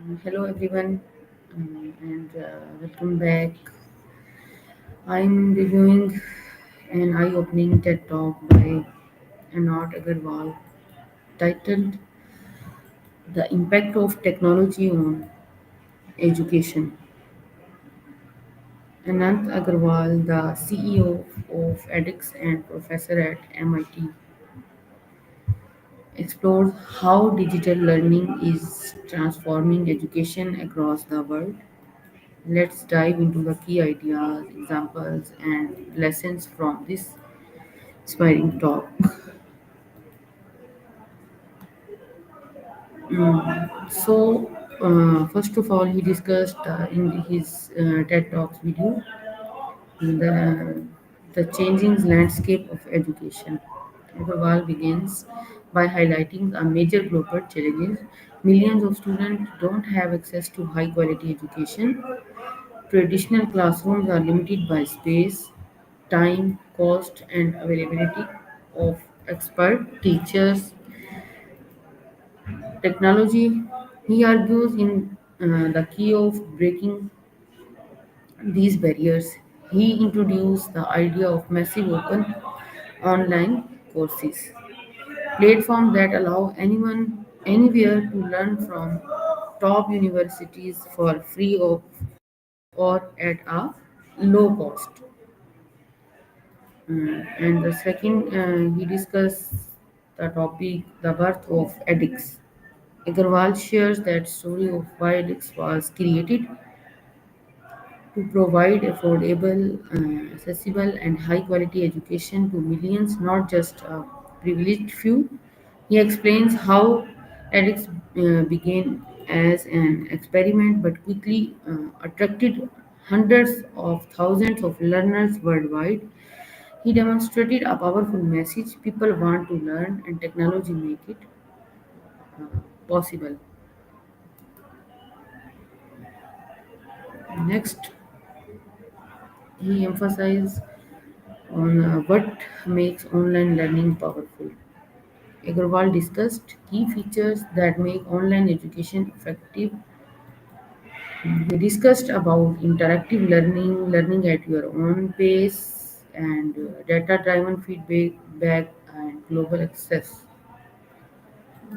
Hello everyone, and welcome back. I'm reviewing an eye-opening TED Talk by Anant Agarwal titled "The Impact of Technology on Education." Anant Agarwal, the CEO of edX and professor at MIT, explores how digital learning is transforming education across the world. Let's dive into the key ideas, examples, and lessons from this inspiring talk. First of all, he discussed in his TED Talks video the, the changing landscape of education. Agarwal begins by highlighting a major global challenges. Millions of students don't have access to high quality education. Traditional classrooms are limited by space, time, cost, and availability of expert teachers. Technology, he argues, in the key of breaking these barriers. He introduced the idea of massive open online courses, platforms that allow anyone anywhere to learn from top universities for free or at a low cost. And the second, he discussed the topic, the birth of edX. Agarwal shares that story of why edX was created to provide affordable, accessible, and high quality education to millions, not just a privileged few. He explains how edX began as an experiment but quickly attracted hundreds of thousands of learners worldwide. He demonstrated a powerful message: people want to learn, and technology make it possible. Next, he emphasized on what makes online learning powerful. Agarwal discussed key features that make online education effective. He discussed about interactive learning, learning at your own pace, and data-driven feedback and global access.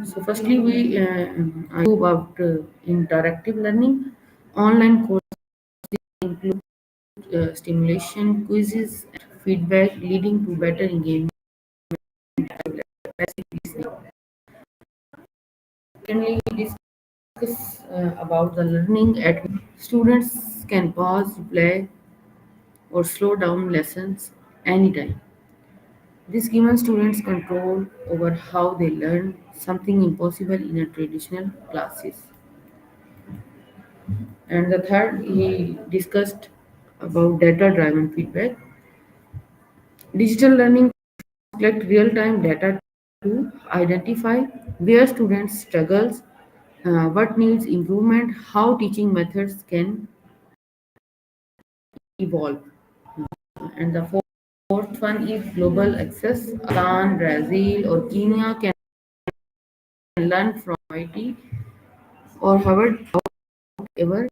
So, firstly, I know about interactive learning. Online courses include stimulation, quizzes, and feedback, leading to better engagement and passive listening. Secondly, we discuss about the learning at students can pause, play, or slow down lessons anytime. This gives students control over how they learn, something impossible in a traditional classes. And the third, he discussed about data-driven feedback. Digital learning collect real-time data to identify where students struggles, what needs improvement, how teaching methods can evolve. And the fourth one is global access. Iran, Brazil, or Kenya can learn from IT or Harvard ever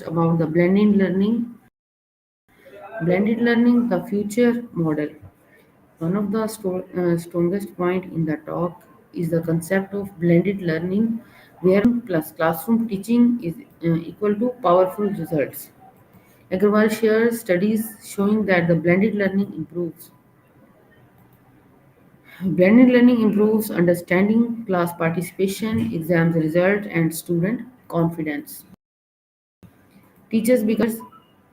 about the blended learning. Blended learning, the future model. One of the strongest point in the talk is the concept of blended learning, where plus classroom teaching is equal to powerful results. Agarwal shares studies showing that the blended learning improves understanding, class participation, exams result, and student confidence. Teachers becomes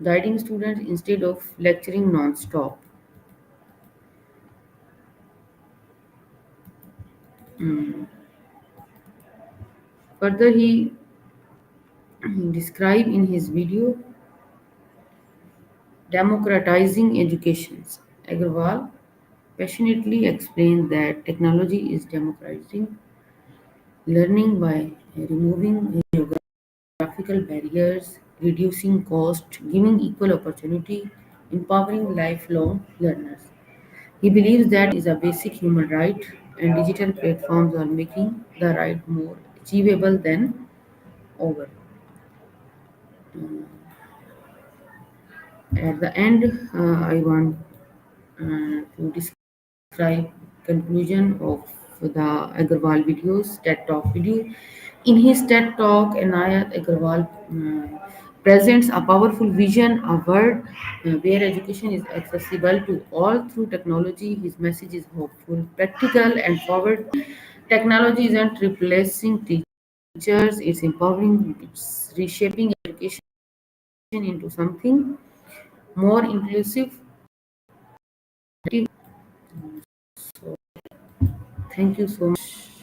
guiding students instead of lecturing non-stop. Further, he described in his video democratizing educations. Agarwal passionately explained that technology is democratizing learning by removing geographical barriers, reducing cost, giving equal opportunity, empowering lifelong learners. He believes that is a basic human right, and digital platforms are making the right more achievable than ever. At the end, I want to describe conclusion of the Agarwal videos, TED Talk video. In his TED Talk, Anayat Agarwal presents a powerful vision, a world where education is accessible to all through technology. His message is hopeful, practical, and forward. Technology isn't replacing teachers; it's empowering, it's reshaping education into something more inclusive. So, thank you so much.